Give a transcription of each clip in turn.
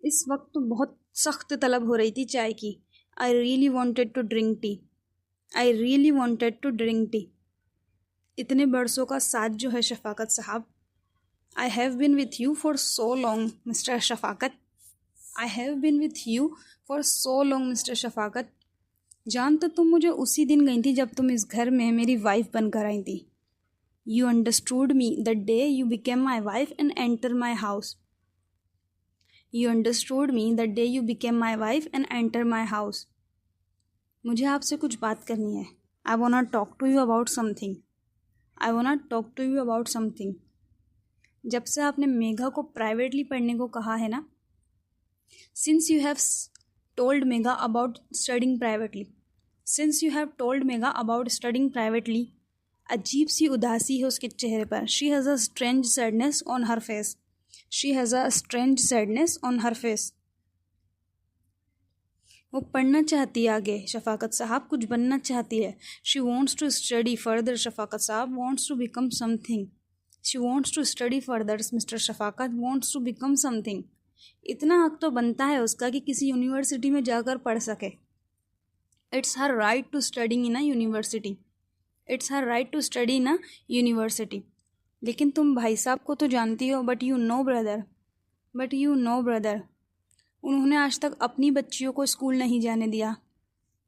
इस वक्त तो बहुत सख्त तलब हो रही थी चाय की। I really wanted to drink tea. I really wanted to drink tea. इतने बरसों का साथ जो है शफाकत साहब। I have been with you for so long mister Shafaqat. I have been with you for so long mister Shafaqat. जान तो तुम मुझे उसी दिन गई थी जब तुम इस घर में मेरी वाइफ बनकर आई थी। You understood me the day you became my wife and enter my house. You understood me the day you became my wife and entered my house. मुझे आपसे कुछ बात करनी है. I wanna talk to you about something. I wanna talk to you about something. जब से आपने मेघा को प्राइवेटली पढ़ने को कहा है ना, since you have told Megha about studying privately, since you have told Megha about studying privately, अजीब सी उदासी है उसके चेहरे पर. She has a strange sadness on her face. She has a strange sadness on her face. वो पढ़ना चाहती है आगे शफाकत साहब, कुछ बनना चाहती है. She wants to study further Shafqat साहब, wants to become something. She wants to study further Mr. Shafqat, wants to become something. इतना हक तो बनता है उसका कि किसी यूनिवर्सिटी में जाकर पढ़ सके. It's her right to study in a university. It's her right to study in a university. लेकिन तुम भाई साहब को तो जानती हो. बट यू नो ब्रदर, उन्होंने आज तक अपनी बच्चियों को स्कूल नहीं जाने दिया.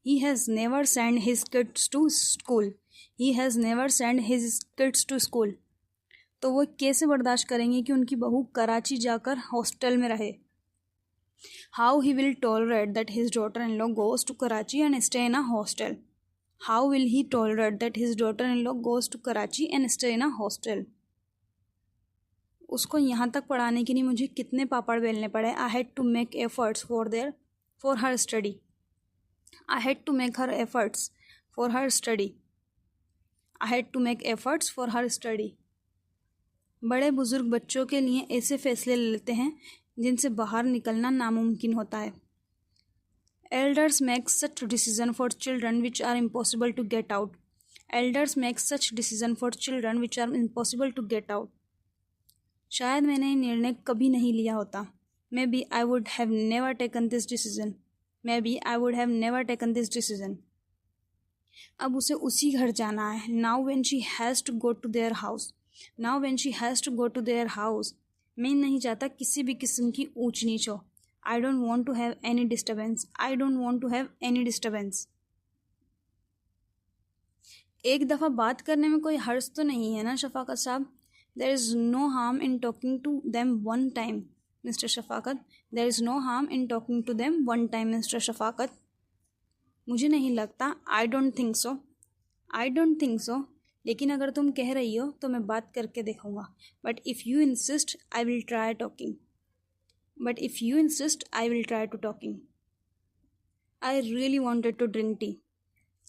He has never send his kids to school. He has never send his kids to school. तो वो कैसे बर्दाश्त करेंगे कि उनकी बहू कराची जाकर हॉस्टल में रहे. How he will tolerate that his daughter in law goes to Karachi and stay in a hostel. How will he tolerate that his daughter in law goes to Karachi and stay in a hostel. उसको यहाँ तक पढ़ाने के लिए मुझे कितने पापड़ बेलने पड़े. I had to make efforts for her study. I had to make her efforts for her study. I had to make efforts for her study. बड़े बुजुर्ग बच्चों के लिए ऐसे फैसले लेते हैं जिनसे बाहर निकलना नामुमकिन होता है. Elders make such decision for children which are impossible to get out. Elders make such decision for children which are impossible to get out. शायद मैंने ये निर्णय कभी नहीं लिया होता. Maybe I would have never taken this decision. Maybe I would have never taken this decision. अब उसे उसी घर जाना है. Now when she has to go to their house. Now when she has to go to their house. मैं नहीं चाहता किसी भी किस्म की ऊंच नीच हो. I don't want to have any disturbance. I don't want to have any disturbance. एक दफ़ा बात करने में कोई हर्ज तो नहीं है ना शफाकत साहब. There is no harm in talking to them one time, Mr. Shafqat. There is no harm in talking to them one time, Mr. Shafqat. मुझे नहीं लगता. I don't think so. I don't think so. लेकिन अगर तुम कह रही हो तो मैं बात करके देखूँगा. But if you insist, I will try talking. But if you insist, I will try to talking. I really wanted to drink tea.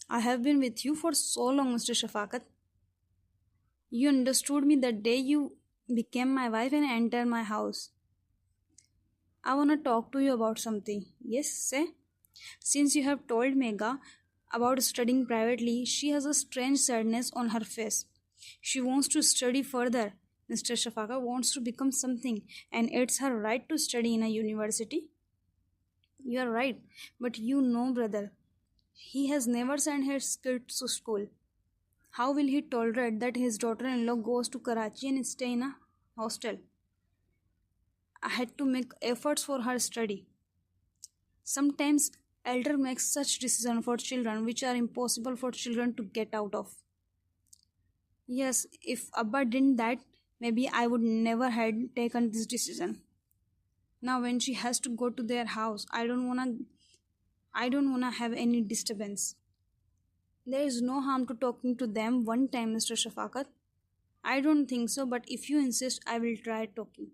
I have been with you for so long, Mr. Shafqat. You understood me the day you became my wife and entered my house. I want to talk to you about something. Yes, say. Since you have told Megha about studying privately, she has a strange sadness on her face. She wants to study further. Mr. Shafaka wants to become something, and it's her right to study in a university. You are right, but you know, brother, he has never sent his kids to school. How will he tolerate that his daughter-in-law goes to Karachi and stay in a hostel? I had to make efforts for her study. Sometimes elder makes such decisions for children which are impossible for children to get out of. Yes, if Abba didn't that, maybe I would never had taken this decision. Now when she has to go to their house, I don't wanna have any disturbance. There is no harm to talking to them one time, Mr. Shafaqat. I don't think so, but if you insist, I will try talking.